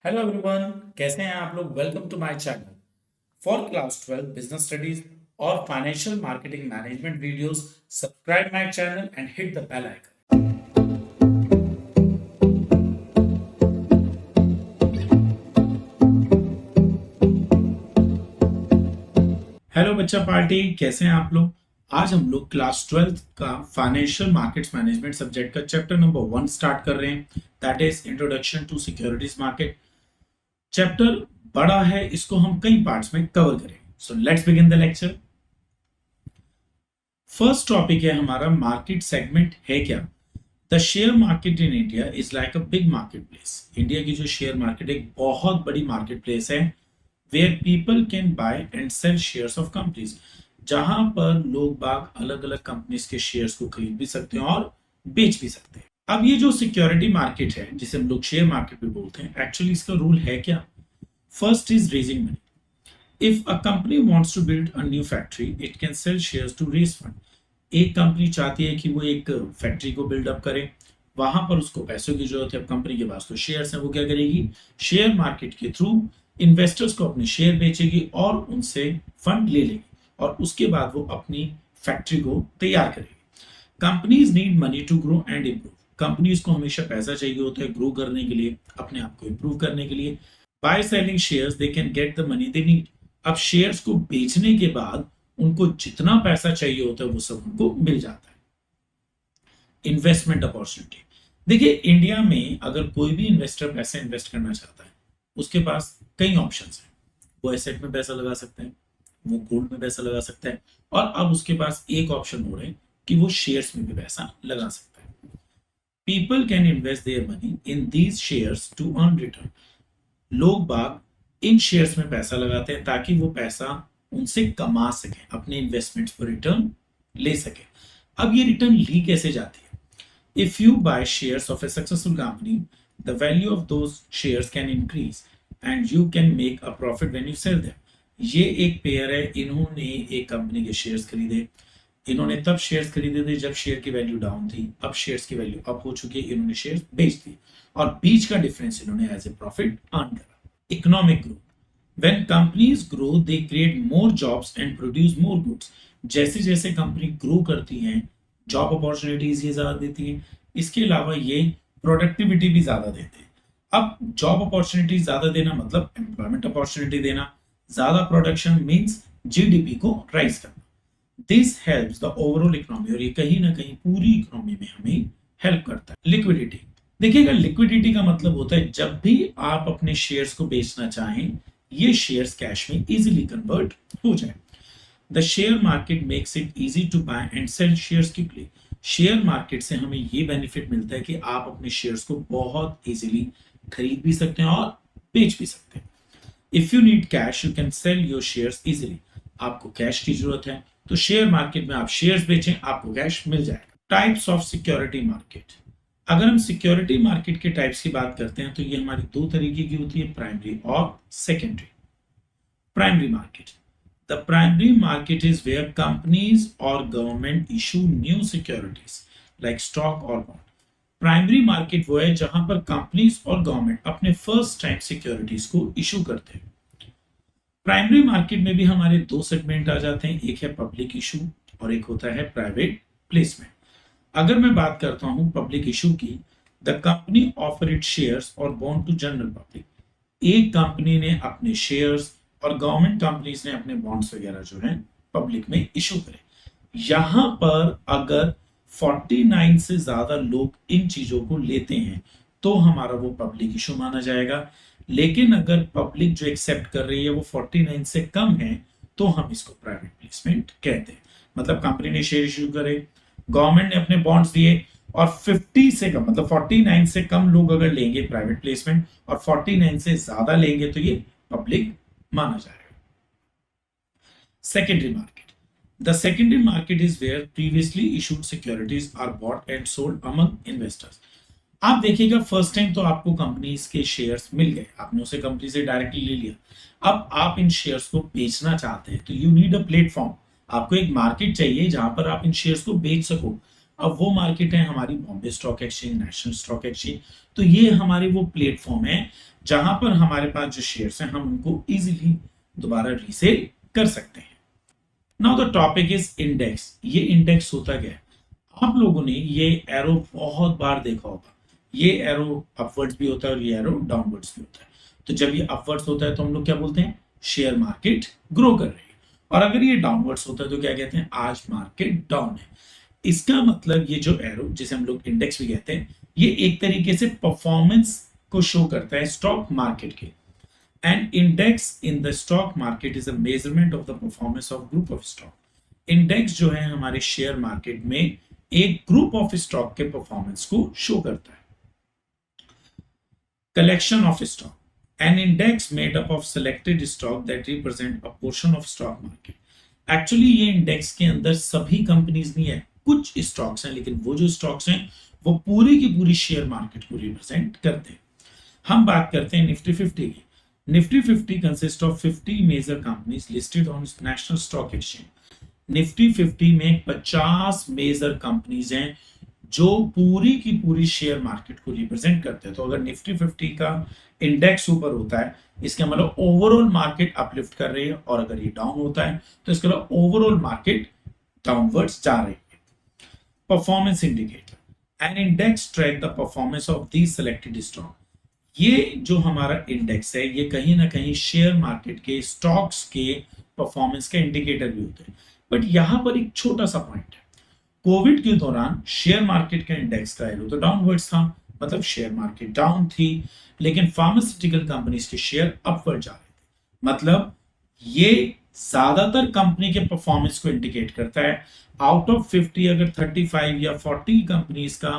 Hello everyone, कैसे हैं आप लोग। Welcome to my channel for class 12 business studies और financial marketing management videos. Subscribe my channel and hit the bell icon. Hello बच्चा party, कैसे हैं आप लोग। आज हम लोग क्लास 12 का फाइनेंशियल मार्केट्स मैनेजमेंट सब्जेक्ट का चैप्टर नंबर 1 स्टार्ट कर रहे हैं, that is introduction to securities market. Chapter बड़ा है, इसको हम कई पार्ट्स में कवर करेंगे। So let's begin the lecture. First topic है हमारा मार्केट सेगमेंट है क्या। The share market in India is like a big market place. India की जो शेयर मार्केट एक बहुत बड़ी मार्केट प्लेस है, where people can buy and sell shares of companies, जहां पर लोग बाग अलग अलग कंपनीज के शेयर्स को खरीद भी सकते हैं और बेच भी सकते हैं। अब ये जो सिक्योरिटी मार्केट है, जिसे हम लोग शेयर मार्केट भी बोलते हैं, एक्चुअली इसका रूल है क्या। First is raising money. If a company wants to build a new factory, it can sell shares to raise fund. एक कंपनी चाहती है कि वो एक फैक्ट्री को बिल्डअप करे, वहां पर उसको पैसों की जरूरत है। अब कंपनी के पास तो शेयर्स हैं, वो क्या करेगी, शेयर मार्केट के थ्रू इन्वेस्टर्स को अपने शेयर बेचेगी और उनसे फंड ले लेगी और उसके बाद वो अपनी फैक्ट्री को तैयार करेगी। Companies need money to grow and improve. Companies को हमेशा पैसा चाहिए होता है ग्रो करने के लिए, अपने आप को इम्प्रूव करने के लिए। By selling shares they can get the money they need. अब शेयर्स को बेचने के बाद उनको जितना पैसा चाहिए होता है वो सब उनको मिल जाता है। Investment opportunity. देखिए, इंडिया में अगर कोई भी इन्वेस्टर पैसा इन्वेस्ट करना चाहता है, उसके पास कई ऑप्शंस हैं। वो एसेट में पैसा लगा सकता है, वो गोल्ड में पैसा लगा सकता है, और अब उसके पास एक ऑप्शन हो रहा है कि वो शेयर्स में भी पैसा लगा सकता है। People can invest their money in these shares to earn return. लोग बाग इन शेयर्स में पैसा लगाते हैं ताकि वो पैसा उनसे कमा सके, अपने इन्वेस्टमेंट्स पर रिटर्न ले सके। अब ये रिटर्न ली कैसे जाती है। If you by shares of A successful company, the value of those shares can increase and you can make a profit when you sell them. ये एक पेयर है, इन्होंने एक कंपनी के शेयर्स खरीदे। इन्होंने तब शेयर्स खरीदे थे जब शेयर की वैल्यू डाउन थी, अब शेयर्स की वैल्यू अप हो चुकी है, इन्होंने शेयर्स बेच दिए और बीच का डिफरेंस इन्होंने एज ए प्रॉफिट अर्न करा। Economic growth. When companies grow, they create more jobs and produce more goods. जैसे जैसे कंपनी ग्रो करती हैं, जॉब अपॉर्चुनिटीज ये ज्यादा देती हैं, इसके अलावा ये प्रोडक्टिविटी भी ज्यादा देते हैं। अब जॉब अपॉर्चुनिटी ज्यादा देना मतलब एम्प्लॉयमेंट अपॉर्चुनिटी देना, ज्यादा प्रोडक्शन मींस जीडीपी को राइज करना। This helps the overall economy, और ये कहीं ना कहीं पूरी इकोनॉमी में हमें हेल्प करता है। लिक्विडिटी। देखिएगा, लिक्विडिटी का मतलब होता है जब भी आप अपने शेयर्स को बेचना चाहें, ये शेयर्स कैश में इजीली कन्वर्ट हो जाए। The share market makes it easy to buy and sell shares quickly. Share market से हमें ये बेनिफिट मिलता है कि आप अपने शेयर्स को बहुत इजीली खरीद भी सकते हैं और बेच भी सकते हैं। If you need cash, you can sell your shares easily. आपको कैश की जरूरत है तो शेयर मार्केट में आप शेयर्स बेचें, आपको कैश मिल जाएगा। Types of security market. अगर हम सिक्योरिटी मार्केट के टाइप्स की बात करते हैं तो ये हमारी दो तरीके की होती है, प्राइमरी और secondary. Primary market. The primary market is where companies और government issue new securities like stock और बॉन्ड। प्राइमरी मार्केट वो है जहां पर कंपनीज और गवर्नमेंट अपने फर्स्ट टाइम सिक्योरिटीज को इशू करते हैं। प्राइमरी मार्केट में भी हमारे दो सेगमेंट आ जाते हैं, एक है पब्लिक इशू और एक होता है प्राइवेट प्लेसमेंट। अगर मैं बात करता हूं पब्लिक इशू की, the company offer it shares और बॉन्ड टू जनरल पब्लिक। एक कंपनी ने अपने शेयर्स और गवर्नमेंट कंपनीज ने अपने बॉन्ड्स वगैरह जो है पब्लिक में इशू करे। यहां पर अगर 49 से ज्यादा लोग इन चीजों को लेते हैं तो हमारा वो पब्लिक इशू माना जाएगा। लेकिन अगर पब्लिक जो एक्सेप्ट कर रही है वो 49 से कम है तो हम इसको प्राइवेट प्लेसमेंट कहते हैं। मतलब कंपनी ने शेयर इशू करे, गवर्नमेंट ने अपने बॉन्ड्स दिए और 50 से कम मतलब 49 से कम लोग अगर लेंगे प्राइवेट प्लेसमेंट और 49 से ज्यादा लेंगे तो ये पब्लिक माना जाएगा। Secondary market. The secondary market is where previously issued securities are bought and sold among investors. आप देखिएगा, फर्स्ट टाइम तो आपको कंपनीज के शेयर्स मिल गए, आपने उसे कंपनी से डायरेक्टली ले लिया। अब आप इन शेयर्स को बेचना चाहते हैं तो यू नीड अ प्लेटफॉर्म। आपको एक मार्केट चाहिए जहां पर आप इन शेयर्स को बेच सको। अब वो मार्केट है हमारी Bombay stock exchange, national stock exchange. तो ये हमारे वो प्लेटफॉर्म है जहां पर हमारे पास जो शेयर्स हैं हम उनको इजीली दोबारा रीसेल कर सकते हैं। Now the topic is index. ये इंडेक्स होता क्या है? आप लोगों ने ये एरो बहुत बार देखा होगा। ये एरो अपवर्ड्स भी होता है और ये एरो डाउनवर्ड्स भी होता है। तो जब ये अपवर्ड्स होता है तो हम लोग क्या बोलते हैं? शेयर मार्केट ग्रो कर रही है। और अगर ये डाउनवर्ड्स होता है तो क्या कहते हैं? आज मार्केट डाउन है। इसका मतलब ये जो एरो, जिसे हम लोग इंडेक्स भी कहते हैं, ये एक तरीके से परफॉर्मेंस को शो करता है स्टॉक मार्केट के। And index in the stock market is a measurement of the performance of group of stock. Index जो है हमारे शेयर मार्केट में एक ग्रुप ऑफ स्टॉक के परफॉर्मेंस को शो करता है। Collection of stock, an index made up of selected stock that represent a portion of stock market। Actually ये इंडेक्स के अंदर सभी कंपनीज नहीं है, कुछ स्टॉक्स हैं, लेकिन वो जो स्टॉक्स हैं वो पूरी की पूरी शेयर मार्केट को रिप्रेजेंट करते हैं। हम बात करते हैं निफ्टी 50 की। Nifty 50 consist of 50 major companies listed on national stock exchange. Nifty 50 में 50 मेजर कंपनीज हैं जो पूरी की पूरी शेयर मार्केट को रिप्रेजेंट करते हैं। तो अगर निफ्टी 50 का इंडेक्स ऊपर होता है, इसका मतलब ओवरऑल मार्केट अपलिफ्ट कर रही है, और अगर ये डाउन होता है तो इसका मतलब ओवरऑल मार्केट डाउनवर्ड्स जा रही है। Performance indicator, an index track the performance of these selected stock. ये जो हमारा इंडेक्स है ये कहीं ना कहीं शेयर मार्केट के स्टॉक्स के परफॉर्मेंस का इंडिकेटर भी होते हैं। बट यहां पर एक छोटा सा पॉइंट है, कोविड के दौरान शेयर मार्केट का इंडेक्स का एरो तो डाउनवर्ड्स था, मतलब शेयर मार्केट डाउन थी, लेकिन फार्मास्यूटिकल कंपनीज के शेयर अपवर्ड जा रहे थे। मतलब ये ज्यादातर कंपनी के परफॉर्मेंस को इंडिकेट करता है। आउट ऑफ 50 अगर 35 या 40 कंपनीज का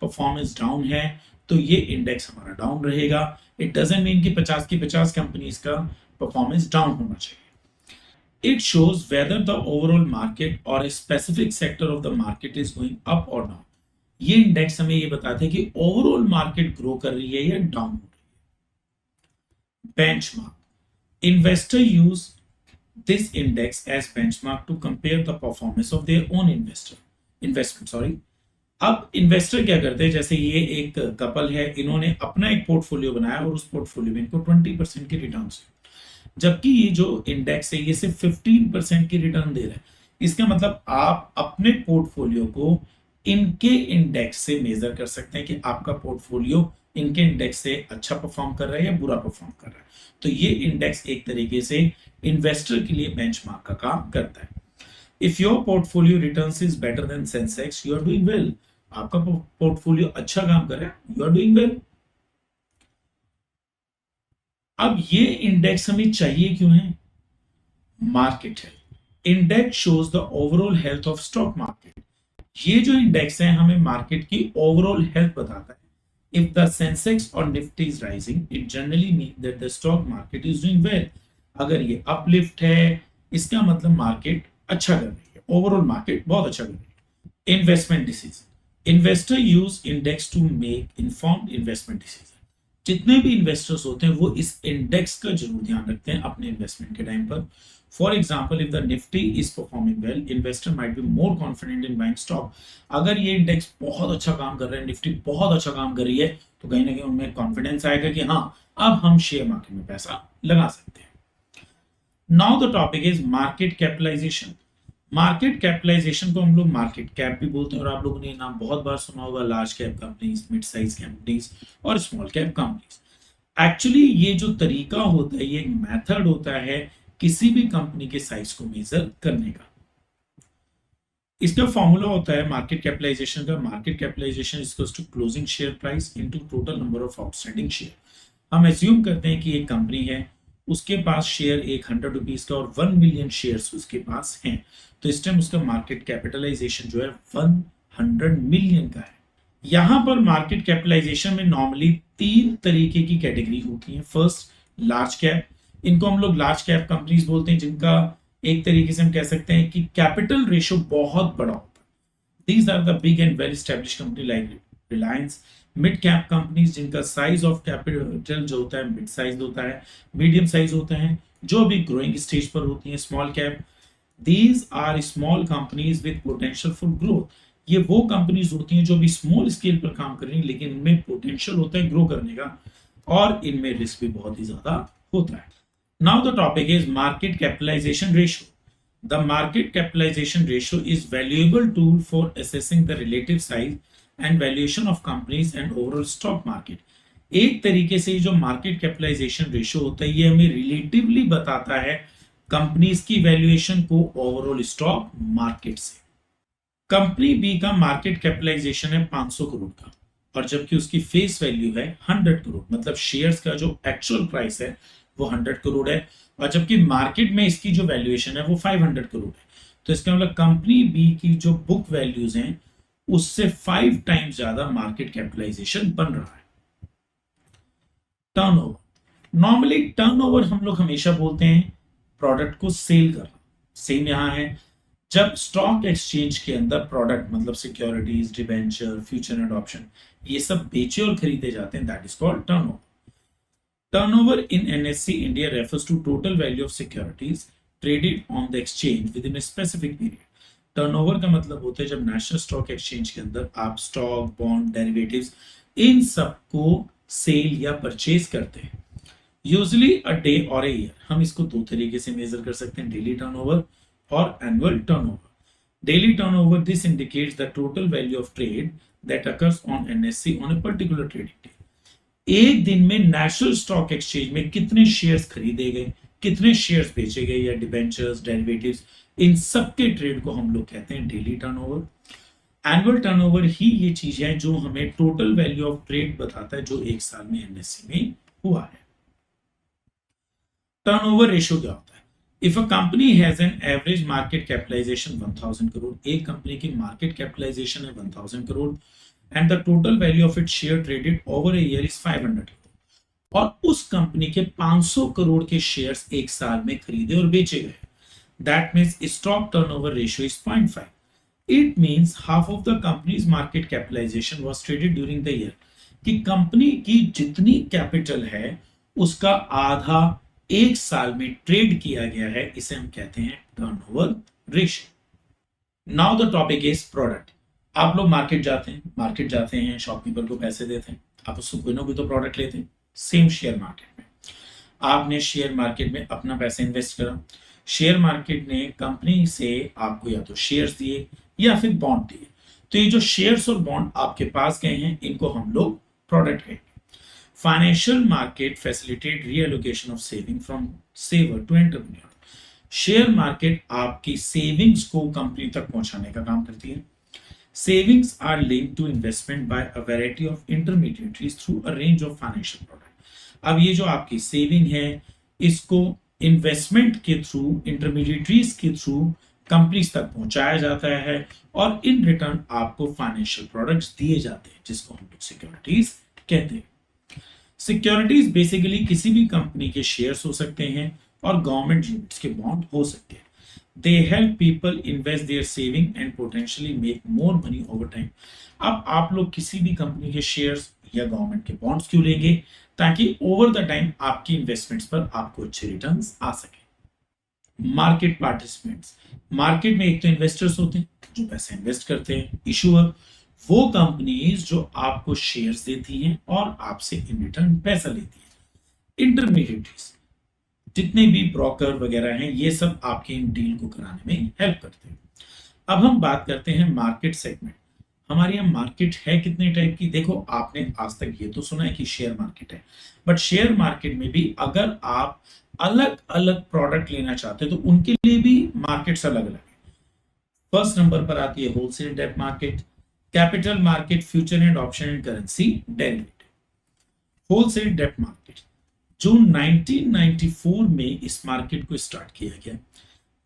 परफॉर्मेंस डाउन है तो ये इंडेक्स हमारा डाउन रहेगा। इट डजंट मीन कि 50 की 50 कंपनीज का परफॉर्मेंस डाउन होना चाहिए। It shows whether the overall market or a specific sector of the market is going up or down। ये इंडेक्स हमें ये बताते हैं कि ओवरऑल मार्केट ग्रो कर रही है या डाउन हो रही है। Benchmark, investor use this index as benchmark to compare the performance of their own investment. अब इन्वेस्टर क्या करते हैं, जैसे ये एक कपल है, इन्होंने अपना एक पोर्टफोलियो बनाया और उस पोर्टफोलियो में इनको 20% की रिटर्न है, जबकि ये जो इंडेक्स है ये सिर्फ 15% की रिटर्न दे रहा है। इसका मतलब आप अपने पोर्टफोलियो को इनके इंडेक्स से मेजर कर सकते हैं कि आपका पोर्टफोलियो इनके इंडेक्स से अच्छा परफॉर्म कर रहा है या बुरा परफॉर्म कर रहा है। तो ये इंडेक्स एक तरीके से इन्वेस्टर के लिए बेंचमार्क का काम करता है। If your portfolio returns is better than Sensex, you are doing well. आपका पोर्टफोलियो अच्छा काम कर रहा है, यू आर डूइंग वेल। अब ये इंडेक्स हमें चाहिए क्यों है? Market health. Index shows the overall health of stock market. ये जो इंडेक्स है हमें मार्केट की ओवरऑल हेल्थ बताता है। इफ द सेंसेक्स और Nifty is rising, it generally mean that the stock market is doing well. अगर ये अपलिफ्ट है, इसका मतलब मार्केट अच्छा कर रही है, ओवरऑल मार्केट बहुत अच्छा कर रही है। Investment decision, investor use index to make informed investment decision. जितने भी इन्वेस्टर्स होते हैं वो इस इंडेक्स का जरूर ध्यान रखते हैं अपने इन्वेस्टमेंट के टाइम पर। For example, if the Nifty is performing well, investor might be more confident in buying stock. अगर ये इंडेक्स बहुत अच्छा काम कर रहा है, निफ्टी बहुत अच्छा काम कर रही है, तो कहीं ना कहीं उनमें कॉन्फिडेंस आएगा कि हाँ, अब हम शेयर मार्केट में पैसा लगा सकते हैं। Now the topic is market capitalization. Market capitalization को हम लोग मार्केट कैप भी बोलते हैं, और आप लोगों ने नाम बहुत बार सुना होगा, large cap companies, mid size companies और स्मॉल कैप कंपनीज। एक्चुअली ये जो तरीका होता है, ये एक मेथड होता है किसी भी कंपनी के साइज को मेजर करने का। इसका फॉर्मूला होता है मार्केट कैपिटलाइजेशन का। Market capitalization is equals to closing share price into total number of outstanding share. हम एज्यूम करते हैं कि एक कंपनी है, उसके पास शेयर 100 रुपीज का और 1 मिलियन शेयर्स उसके पास हैं, तो इस टाइम उसका मार्केट कैपिटलाइजेशन जो है 100 मिलियन का है। यहां पर मार्केट कैपिटलाइजेशन में नॉर्मली 3 तरीके की कैटेगरी होती है। First, large cap. इनको हम लोग लार्ज कैप कंपनीज बोलते हैं, जिनका एक तरीके से हम कह सकते हैं कि कैपिटल रेशियो बहुत बड़ा होता है। These are the big and well established company like Reliance. Mid cap companies, जिनका साइज ऑफ कैपिटल जो होता है मिड साइज होता है, मीडियम साइज होता है, जो अभी ग्रोइंग स्टेज पर होती हैं। Small cap, these are small companies with potential for growth। ये वो कंपनीज होती हैं जो भी स्मॉल स्केल पर काम कर रही हैं, लेकिन इनमें पोटेंशियल होता है ग्रो करने का और इनमें रिस्क भी बहुत ही ज्यादा होता है। Now the topic is market capitalization ratio. The market capitalization ratio is valuable tool for assessing the relative size and valuation of companies and overall stock market। एक तरीके से जो मार्केट कैपिटलाइजेशन रेशियो होता है ये हमें रिलेटिवली बताता है कंपनीज की वैल्यूएशन को ओवरऑल स्टॉक मार्केट से। कंपनी बी का मार्केट कैपिटलाइजेशन है 500 करोड़ का और जबकि उसकी फेस वैल्यू है 100 करोड़, मतलब शेयर्स का जो एक्चुअल प्राइस है वो 100 करोड़ है और जबकि मार्केट में इसकी जो वैल्यूएशन है वो 500 करोड़ है। तो इसका मतलब कंपनी बी की जो बुक वैल्यूज हैं उससे 5 टाइम्स ज्यादा मार्केट कैपिटलाइजेशन बन रहा है। टर्नओवर, नॉर्मली टर्नओवर हम लोग हमेशा बोलते हैं प्रोडक्ट को सेल करना। सेम यहां है, जब स्टॉक एक्सचेंज के अंदर प्रोडक्ट मतलब securities, debenture, future and option ये सब बेचे और खरीदे जाते हैं, that is called turnover. Turnover in NSE India refers to total value of securities traded on the exchange within a specific period। Turnover का मतलब होता है जब नेशनल स्टॉक एक्सचेंज के अंदर आप स्टॉक, बॉन्ड, डेरिवेटिव्स इन सबको सेल या परचेज करते हैं। यूजुअली अ डे और ए ईयर, हम इसको दो तरीके से मेजर कर सकते हैं, डेली टर्नओवर और annual turnover. Daily turnover this indicates the total value of trade that occurs on NSC on a particular trading day. एक दिन में नेशनल स्टॉक एक्सचेंज में कितने शेयर्स खरीदे गए, कितने शेयर्स बेचे गए या डिबेंचर्स, डेरिवेटिव्स, इन सब के ट्रेड को हम लोग कहते हैं डेली टर्नओवर। एनुअल टर्नओवर ही ये चीज है जो हमें टोटल वैल्यू ऑफ ट्रेड बताता है जो एक साल में एनएससी में हुआ है। टर्नओवर रेशियो क्या होता है? If a company has an average market capitalization 1000 crore, एक कंपनी की मार्केट कैपिटलाइजेशन है 1000 crore and the total value of its share traded over a year is 500 crore और उस कंपनी के 500 करोड़ के शेयर्स एक साल में खरीदे और बेचे गए, that means stock turnover ratio is 0.5। it means half of the company's market capitalization was traded during the year, कि कंपनी की जितनी कैपिटल है उसका आधा एक साल में ट्रेड किया गया है, इसे हम कहते हैं turnover ratio. Now the topic is product. आप लोग मार्केट जाते हैं, शॉपकीपर को पैसे देते हैं, आप उससे कोई ना कोई तो प्रोडक्ट लेते हैं। सेम शेयर मार्केट में आपने शेयर मार्केट में अपना पैसा इन्वेस्ट करा, शेयर मार्केट ने कंपनी से आपको या तो शेयर्स दिए या फिर बॉन्ड दिए, तो ये जो शेयर्स और बॉन्ड आपके पास गए हैं इनको हम लोग प्रोडक्ट कहेंगे। Financial market facilitate reallocation of saving from saver to entrepreneur. Share market आपकी सेविंग्स को कंपनी तक पहुंचाने का काम करती है। Savings are linked to investment by a variety of intermediaries through a range of financial products। अब ये जो आपकी सेविंग है इसको इन्वेस्टमेंट के थ्रू, इंटरमीडिएटरीज के थ्रू कंपनीज तक पहुंचाया जाता है और इन रिटर्न आपको फाइनेंशियल प्रोडक्ट्स दिए जाते हैं जिसको हम लोग सिक्योरिटीज कहते हैं। सिक्योरिटीज बेसिकली किसी भी कंपनी के शेयर्स हो सकते हैं और गवर्नमेंट यूनिट्स के बॉन्ड हो सकते हैं। They help people invest their saving and potentially make more money over time। अब आप लोग किसी भी कंपनी के शेयर्स या गवर्नमेंट के बॉन्ड्स क्यों लेंगे? ताकि ओवर द टाइम आपकी इन्वेस्टमेंट्स पर आपको अच्छे रिटर्न्स आ सके। मार्केट पार्टिसिपेंट्स, मार्केट में एक तो इन्वेस्टर्स होते हैं जो पैसे इन्वेस्ट करते हैं, इशूअर वो कंपनीज जो आपको शेयर्स देती हैं और आपसे इन रिटर्न पैसा लेती है, इंटरमीडिएटरीज जितने भी ब्रोकर वगैरह हैं ये सब आपके इन डील को कराने में हेल्प करते हैं। अब हम बात करते हैं मार्केट सेगमेंट। हमारे यहाँ मार्केट है कितने टाइप की? देखो आपने आज तक ये तो सुना है कि शेयर मार्केट है, बट शेयर मार्केट में भी अगर आप अलग अलग प्रोडक्ट लेना चाहते हैं तो उनके लिए भी मार्केट्स अलग अलग है। फर्स्ट नंबर पर आती है wholesale debt market, capital market, future and option and currency derivative. Wholesale debt market June 1994 में इस मार्केट को स्टार्ट किया गया।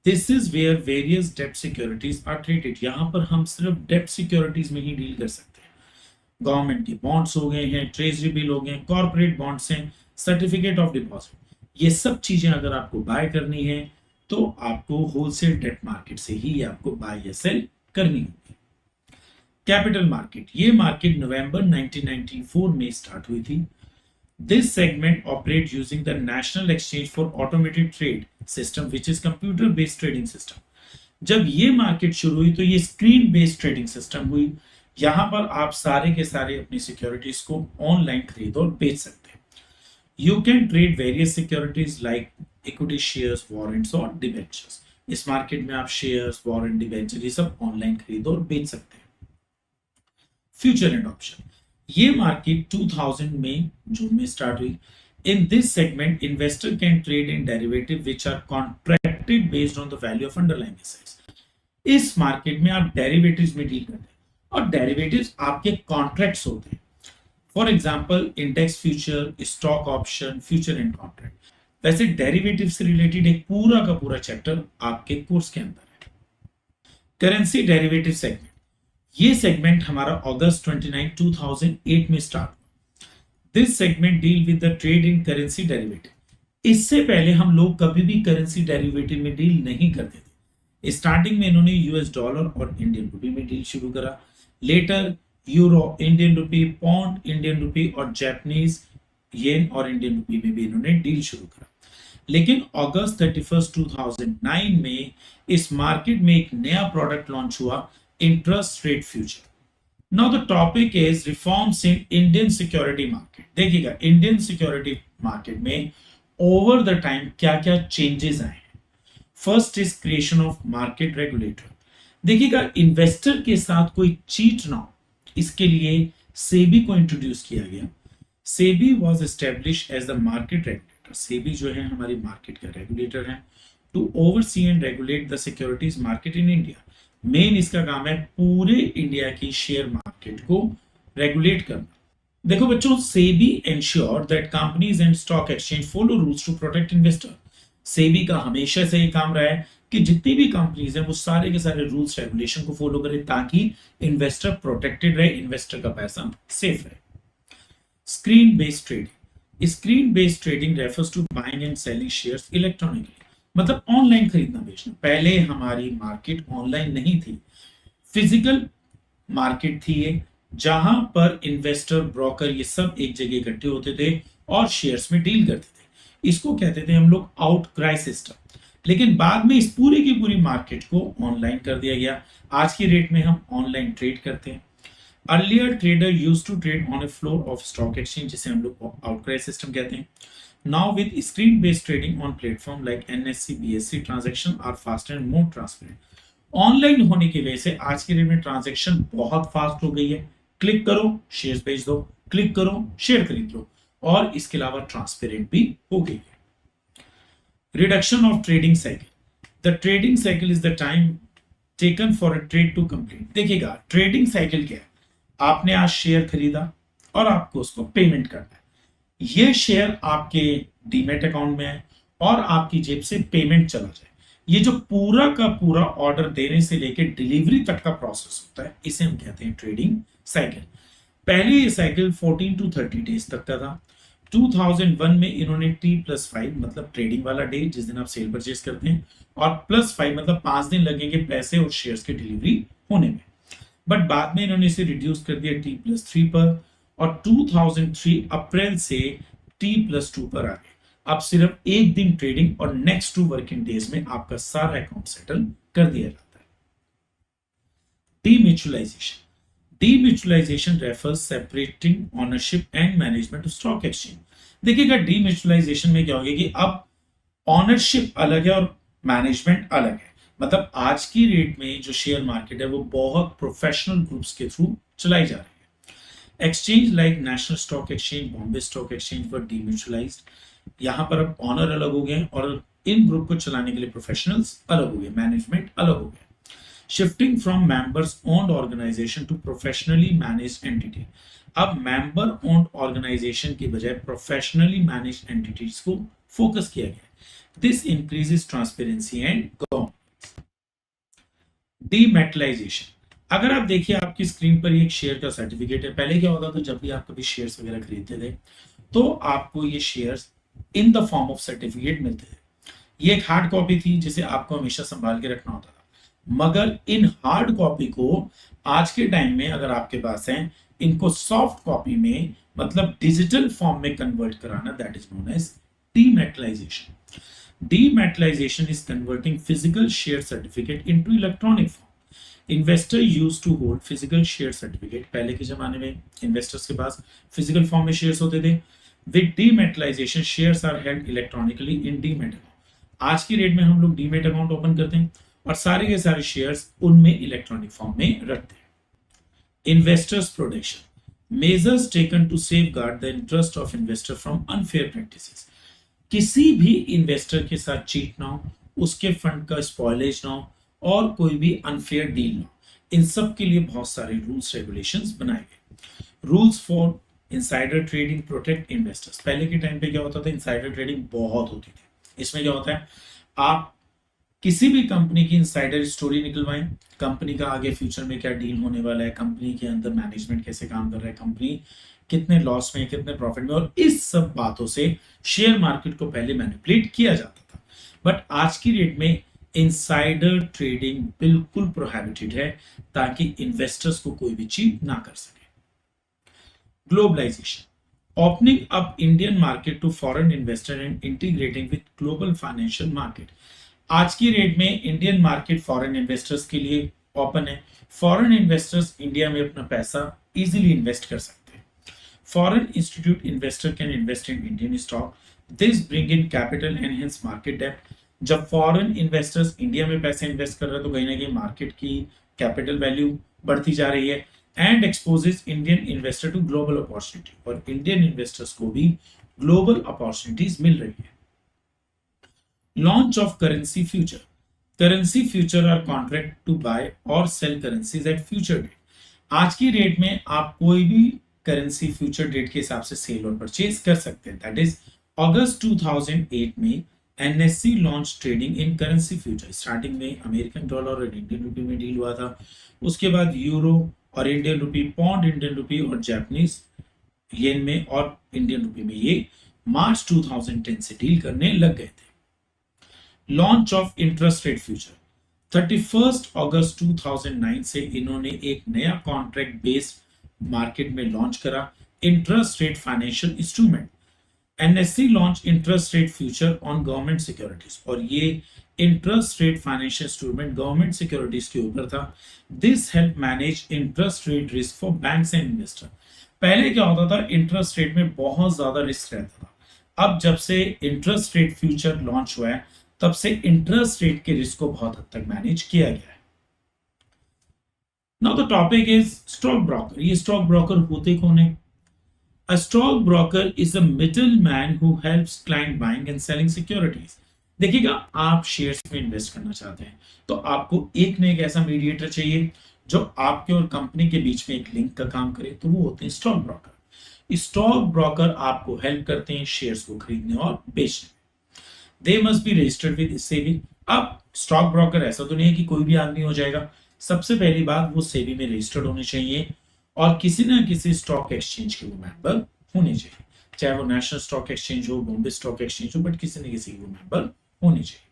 This is where various debt securities are traded. यहां पर हम सिर्फ डेट सिक्योरिटीज में ही डील कर सकते हैं। गवर्नमेंट के बॉन्ड्स हो गए हैं, ट्रेजरी बिल हो गए, कॉर्पोरेट बॉन्ड्स हैं, सर्टिफिकेट ऑफ डिपॉजिट, ये सब चीजें अगर आपको बाय करनी है तो आपको होलसेल डेट मार्केट से ही आपको बाय या सेल करनी होगी। कैपिटल मार्केट, ये मार्केट नवंबर 1994 में स्टार्ट हुई थी। This segment operates using the National Exchange for Automated Trade System, which is computer-based trading system। जब ये मार्केट शुरू हुई तो ये स्क्रीन बेस्ड ट्रेडिंग सिस्टम हुई। यहां पर आप सारे के सारे अपनी सिक्योरिटीज को ऑनलाइन खरीद और बेच सकते हैं। You can trade various securities like equity shares, warrants और डिबेंचर्स। इस मार्केट में आप शेयर्स, वारंट, डिबेंचर ये सब ऑनलाइन खरीद और बेच सकते हैं। फ्यूचर एंड ऑप्शन, ये मार्केट 2000 में जून में स्टार्ट हुई। In this segment, investor can trade in derivative which are contracted based on the value of underlying assets. इस मार्केट में आप डेरिवेटिव्स में डील करते हैं और डेरिवेटिव्स आपके कॉन्ट्रैक्ट्स होते हैं। For example index future, stock option, future and contract. वैसे डेरिवेटिव से रिलेटेड एक पूरा का पूरा चैप्टर आपके कोर्स के अंदर है। करेंसी डेरिवेटिव सेगमेंट, ये सेगमेंट हमारा अगस्त 29, 2008 में start. This segment deal with the trade in currency derivative. इससे पहले हम लोग कभी भी करेंसी डेरिवेटिव में डील नहीं करते थे। स्टार्टिंग में इन्होंने यूएस डॉलर और इंडियन रुपी में डील शुरू करा। Later euro, Indian rupee, pound, Indian rupee और जापानीज येन और इंडियन रुपी में भी इन्होंने डील शुरू करा। लेकिन अगस्त 31, 2009 में इस मार्केट में एक नया प्रोडक्ट लॉन्च हुआ, interest rate future. Now the topic is reforms in Indian security market. देखिएगा इंडियन सिक्योरिटी मार्केट में ओवर द टाइम क्या क्या चेंजेस आए हैं। First is creation of market regulator. देखिएगा इन्वेस्टर के साथ कोई चीट ना हो, इसके लिए सेबी को इंट्रोड्यूस किया गया। SEBI was establish as the market regulator. SEBI जो है हमारी मार्केट का रेगुलेटर है, to oversee and regulate the securities market in India. Main इसका काम है पूरे इंडिया की शेयर मार्केट को रेगुलेट करना। देखो बच्चों, SEBI ensure that companies and stock exchange follow rules to protect investor. SEBI का हमेशा से ये काम रहा है कि जितनी भी कंपनीज हैं वो सारे के सारे रूल्स रेगुलेशन को फॉलो करें ताकि इन्वेस्टर प्रोटेक्टेड रहे, इन्वेस्टर का पैसा सेफ रहे। Screen based trading. Screen based trading refers to buying and selling shares electronically, मतलब ऑनलाइन खरीदना बेचना। पहले हमारी मार्केट ऑनलाइन नहीं थी, फिजिकल मार्केट थी ये, जहां पर इन्वेस्टर, ब्रोकर ये सब एक जगह इकट्ठे होते थे और शेयर्स में डील करते थे। इसको कहते थे हम लोग आउटक्राई सिस्टम। लेकिन बाद में इस पूरी की पूरी मार्केट को ऑनलाइन कर दिया गया। आज की डेट में हम ऑनलाइन ट्रेड करते हैं। Earlier trader used to trade on a floor of stock exchange, जिसे हम लोग आउटक्राई सिस्टम कहते हैं। Now with screen-based trading on platform like NSE, BSE, transaction are faster and more transparent. Online होने की वजह से आज के डेट में ट्रांजैक्शन बहुत फास्ट हो गई है। क्लिक करो, शेयर्स बेच दो, क्लिक करो, शेयर खरीद लो, और इसके अलावा ट्रांसपेरेंट भी हो गई है। Reduction of trading cycle. The trading cycle is the time taken for a trade to complete. देखिएगा ट्रेडिंग साइकिल क्या है, आपने आज शेयर खरीदा और आपको उसको पेमेंट करना है। ये शेयर आपके डीमेट अकाउंट में है और आपकी जेब से पेमेंट चला जाए। ये जो पूरा का पूरा ऑर्डर देने से लेकर डिलीवरी तक का प्रोसेस होता है, इसे हम कहते हैं ट्रेडिंग साइकिल। पहले ये साइकिल 14 to 30 डेज तक का था। 2001 में इन्होंने T+5 मतलब ट्रेडिंग वाला डे, जिस दिन आप सेल परचेज करते हैं, और +5 मतलब 5 दिन लगेंगे पैसे और शेयर्स की डिलीवरी होने में। बट बाद में इन्होंने इसे रिड्यूस कर दिया T+3 पर, और 2003 अप्रैल से T+2 पर आ गए। अब सिर्फ एक दिन ट्रेडिंग और नेक्स्ट 2 वर्किंग डेज में आपका सारा अकाउंट सेटल कर दिया जाता है। Demutualization. Demutualization refers separating ownership and management of stock exchange. देखिएगा डीम्यूचुअलाइजेशन में क्या होगा कि अब ओनरशिप अलग है और मैनेजमेंट अलग है। मतलब आज की डेट में जो शेयर मार्केट है वो बहुत प्रोफेशनल ग्रुप्स के थ्रू चलाई जा रही है। Exchange like national stock exchange, Bombay stock exchange were demutualized. यहां पर अब ऑनर अलग हो गए और इन ग्रुप को चलाने के लिए प्रोफेशनल्स अलग हो गए, मैनेजमेंट अलग हो गए। Shifting from members owned organization to professionally managed entity. अब मेंबर ओन्ड ऑर्गेनाइजेशन की बजाय प्रोफेशनली मैनेज्ड एंटिटीज को फोकस किया गया। This increases transparency and governance. Dematerialization. अगर आप देखिए आपकी स्क्रीन पर एक शेयर का सर्टिफिकेट है। पहले क्या होता था, जब भी आप कभी शेयर्स वगैरह खरीदते थे तो आपको ये shares in the form of certificate मिलते थे। ये एक हार्ड कॉपी थी जिसे आपको हमेशा संभाल के रखना होता था। मगर इन हार्ड कॉपी को आज के टाइम में अगर आपके पास है, इनको सॉफ्ट कॉपी में मतलब डिजिटल फॉर्म में कन्वर्ट कराना, that is known as dematerialization. Dematerialization is converting physical share certificate into electronic form. Investor use to hold physical share certificate, पहले के जमाने में इन्वेस्टर्स के पास फिजिकल फॉर्म में शेयर्स होते थे. With dematerialization shares are held electronically in demat account. आज की डेट में हम लोग डीमेट अकाउंट ओपन करते हैं और सारे के सारे शेयर्स उनमें इलेक्ट्रॉनिक फॉर्म में रखते हैं. Investors protection, measures taken to safeguard the interest of investor from unfair practices. किसी भी इन्वेस्टर के साथ चीट ना हो, उसके फंड का स्पॉइलेज ना हो और कोई भी अनफेयर डील ना हो. इन सब के लिए बहुत सारे रूल्स रेगुलेशंस बनाए गए. Rules for insider trading protect investors. पहले के टाइम पे क्या होता था, इनसाइडर ट्रेडिंग बहुत होती थी. इसमें क्या होता है, आप किसी भी कंपनी की इनसाइडर स्टोरी निकलवाएं, कंपनी का आगे फ्यूचर में क्या डील होने वाला है, कंपनी के अंदर मैनेजमेंट कैसे काम कर रहा है, कंपनी कितने लॉस में, कितने प्रॉफिट में, और इस सब बातों से शेयर मार्केट को पहले मैनिपुलेट किया जाता था. बट आज की डेट में इनसाइडर ट्रेडिंग बिल्कुल प्रोहिबिटेड है ताकि इन्वेस्टर्स को कोई भी चीट ना कर सके. Globalization, opening up Indian market to foreign investor and integrating with global financial market. आज की रेट में इंडियन मार्केट फॉरेन इन्वेस्टर्स के लिए ओपन है. फॉरेन इन्वेस्टर्स इंडिया में अपना पैसा इजीली इन्वेस्ट कर सकते हैं. Foreign institute investor can invest in Indian stock. This bring in capital and hence market depth. जब फॉरेन इन्वेस्टर्स इंडिया में पैसे इन्वेस्ट कर रहे हैं तो कहीं ना कहीं मार्केट की कैपिटल वैल्यू बढ़ती जा रही है and exposes Indian investor to global opportunity. और इंडियन इन्वेस्टर्स को भी ग्लोबल अपॉर्चुनिटीज मिल रही है. Launch of currency future. Currency future are contract to buy और sell currencies at future date. आज की डेट में आप कोई भी करेंसी फ्यूचर डेट के हिसाब से सेल और परचेज कर सकते हैं. दैट इज अगस्त 2008 में NSC launch trading in currency future. Starting में अमेरिकन डॉलर और इंडियन रुपी में डील हुआ था. उसके बाद यूरो और Indian rupee, pound Indian rupee और जापानीज येन में और इंडियन रुपी में ये मार्च 2010 से डील करने लग गए थे. Launch of interest rate future. 31 अगस्त 2009 से इन्होंने एक नया कॉन्ट्रैक्ट बेस्ड मार्केट में लॉन्च करा, interest rate financial instrument. NSC launch interest rate future on government securities. और ये interest rate financial instrument government securities के ऊपर था. This help manage interest rate risk for banks and investor. पहले क्या होता था, इंटरेस्ट रेट में बहुत ज्यादा रिस्क रहता था. अब जब से इंटरेस्ट रेट फ्यूचर लॉन्च हुआ है तब से इंटरेस्ट रेट के रिस्क को बहुत हद तक मैनेज किया गया है. Now the topic is stock broker. ये स्टॉक ब्रोकर होते कौन है? A stockbroker is a middleman who helps client buying and selling securities. देखिएगा, आप शेयर्स में इन्वेस्ट करना चाहते हैं तो आपको एक न एक ऐसा मीडिएटर चाहिए जो आपके और कंपनी के बीच में एक लिंक का काम करे, तो वो होते हैं स्टॉक ब्रोकर. स्टॉक ब्रोकर आपको हेल्प करते हैं शेयर्स को खरीदने और बेचने. They must be registered with SEBI. अब स्टॉक ब्रोकर ऐसा तो नहीं है कि कोई भी आदमी हो जाएगा. सबसे पहली बात, वो सेबी में रजिस्टर्ड होने चाहिए और किसी ना किसी स्टॉक एक्सचेंज के वो मेंबर होने चाहिए. चाहे वो नेशनल स्टॉक एक्सचेंज हो, बॉम्बे स्टॉक एक्सचेंज हो, बट किसी न किसी वो मेंबर होने चाहिए.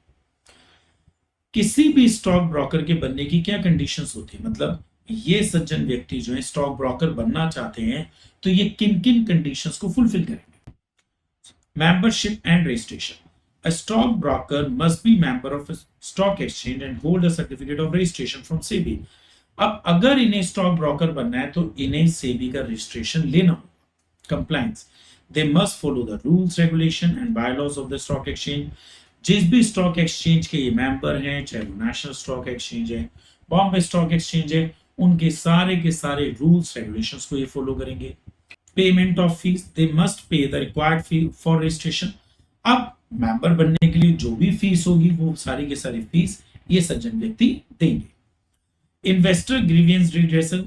किसी भी स्टॉक ब्रोकर के बनने की क्या कंडीशंस होती है, मतलब ये सज्जन व्यक्ति जो है स्टॉक ब्रोकर बनना चाहते हैं तो ये किन किन कंडीशंस को फुलफिल करेंगे? Membership and registration. A stockbroker must be member of a stock exchange and hold a certificate of registration from SEBI. अब अगर इन्हें स्टॉक ब्रोकर बनना है तो इन्हें सेबी का रजिस्ट्रेशन लेना होगा. Compliance. They must follow the rules, regulation and bylaws of the stock exchange. जिस भी स्टॉक एक्सचेंज के ये मेंबर हैं, चाहे वो नेशनल स्टॉक एक्सचेंज है, बॉम्बे स्टॉक एक्सचेंज है, उनके सारे रूल्स रेगुलेशंस को ये फॉलो करेंगे. Payment of fees. They must pay the required fee for registration. अब मेंबर बनने के लिए जो भी फीस होगी वो सारी की सारी फीस ये सज्जन व्यक्ति देंगे. Investor grievance redressal.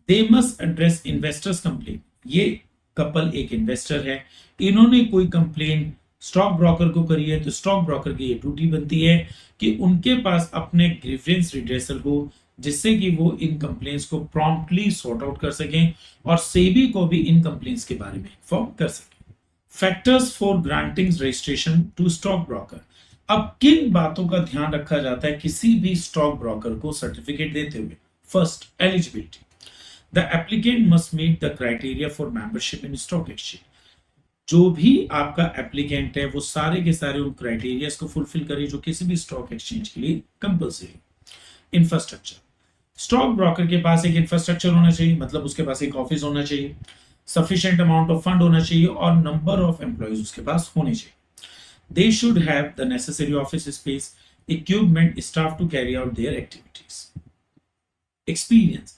They must address investors complain. ये कपल एक इन्वेस्टर है, इन्होंने कोई कंप्लेन स्टॉक ब्रोकर को करी है तो स्टॉक ब्रोकर की ये ड्यूटी बनती है कि उनके पास अपने ग्रीवियंस रिड्रेसल हो जिससे कि वो इन कंप्लेंट्स को प्रॉम्प्टली सॉर्ट आउट कर सकें और सेबी को भी इन कंप्लेंट्स के बारे में इन्फॉर्म कर सकें. Factors for granting registration to stock broker. अब किन बातों का ध्यान रखा जाता है किसी भी स्टॉक ब्रोकर को सर्टिफिकेट देते हुए? First, eligibility. The applicant must meet the criteria for membership in stock exchange. जो भी आपका एप्लीकेंट है वो सारे के सारे उन क्राइटेरियाज को फुलफिल करे जो किसी भी स्टॉक एक्सचेंज के लिए कंपलसरी। इंफ्रास्ट्रक्चर, स्टॉक ब्रोकर के पास एक इंफ्रास्ट्रक्चर होना चाहिए, मतलब उसके पास एक ऑफिस होना चाहिए, सफिशिएंट अमाउंट ऑफ फंड होना चाहिए और नंबर ऑफ एम्प्लॉइज उसके पास होने चाहिए। They should have the necessary office space, equipment, staff to carry out their activities. Experience,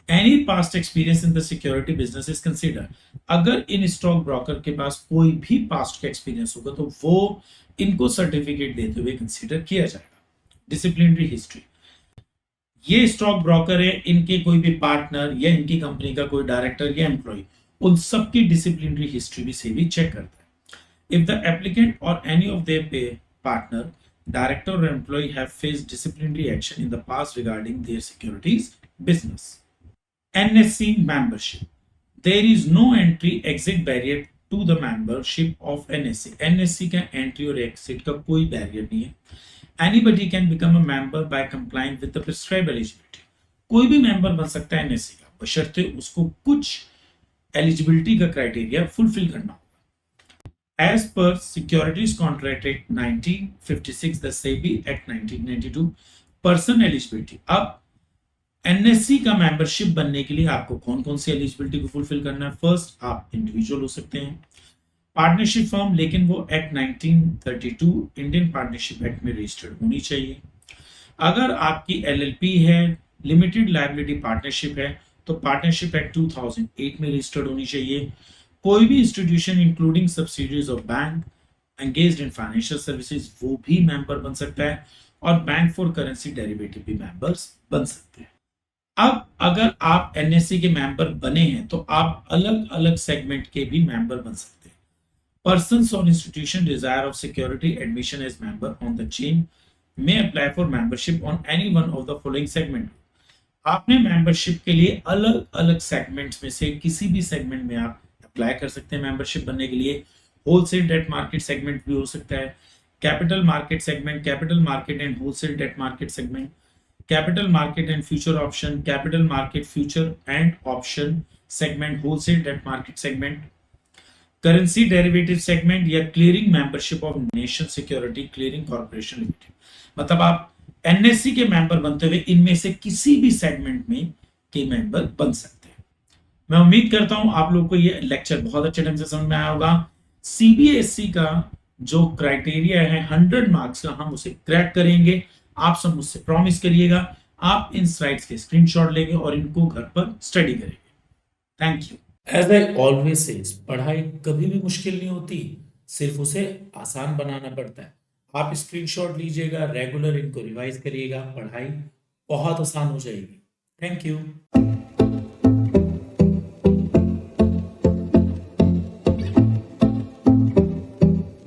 any past experience in the security business is considered. अगर in stock broker के पास कोई भी पास्ट का experience होगा तो वो इनको सर्टिफिकेट देते हुए कंसीडर किया जाएगा। डिसिप्लिनरी हिस्ट्री, ये स्टॉक ब्रोकर है, इनके कोई भी पार्टनर या इनकी कंपनी का कोई डायरेक्टर या एम्प्लॉय, उन सबकी डिसिप्लिनरी हिस्ट्री भी से भी चेक करता है। If the applicant or any of their partner, director or employee have faced disciplinary action in the past regarding their securities business. NSC membership. There is no entry exit barrier to the membership of NSC. NSC का entry और exit का कोई barrier नहीं है। Anybody can become a member by complying with the prescribed eligibility. कोई भी member बन सकता है NSC का, बशर्ते उसको कुछ eligibility का criteria fulfill करना हो। As per Securities Contract Act 1956, the SEBI Act 1992, person eligibility. अब एनएससी का मेंबरशिप बनने के लिए आपको कौन कौन सी एलिजिबिलिटी को फुलफिल करना है? फर्स्ट, आप इंडिविजुअल हो सकते हैं, पार्टनरशिप फर्म, लेकिन वो एक्ट 1932 इंडियन पार्टनरशिप एक्ट में रजिस्टर्ड होनी चाहिए। अगर आपकी एलएलपी है, लिमिटेड लायबिलिटी पार्टनरशिप है, तो पार्टनरशिप एक्ट 2008 में रजिस्टर्ड होनी चाहिए। कोई भी institution including subsidies of bank engaged in financial services वो भी मेंबर बन सकता है, और बैंक फॉर करेंसी डेरिवेटिव भी मेंबर्स बन सकते हैं। अब अगर आप एनएससी के मेंबर बने हैं तो आप अलग अलग सेगमेंट के भी मेंबर बन सकते हैं। पर्सन्स और institution desire of security admission as member on the chain may apply for membership on any one of the following segment. आपने मेंबरशिप के लिए अलग अलग सेगमेंट्स में से किसी भी सेगमेंट में आप अप्लाई कर सकते हैं मेंबरशिप बनने के लिए। होलसेल डेट मार्केट सेगमेंट भी हो सकता है, capital market segment, capital market and wholesale debt market segment, capital market and future option, capital market future and option segment, wholesale debt market segment, currency derivative segment, या clearing membership of nation security clearing corporation limited. मतलब आप NSC के member बनते हुए इनमें से किसी भी सेगमेंट में के मेंबर बन सकते हैं। मैं उम्मीद करता हूं आप लोग को ये लेक्चर बहुत अच्छे ढंग से समझ में आया होगा। सीबीएसई का जो क्राइटेरिया है 100 मार्क्स का, हम उसे क्रैक करेंगे। आप सब मुझसे प्रॉमिस करिएगा, आप इन स्लाइड्स के स्क्रीनशॉट लेंगे और इनको घर पर स्टडी करेंगे। Thank you. As I always says, पढ़ाई कभी भी मुश्किल नहीं होती, सिर्फ उसे आसान बनाना पड़ता है। आप स्क्रीनशॉट लीजिएगा, रेगुलर इनको रिवाइज करिएगा, पढ़ाई बहुत आसान हो जाएगी। Thank you.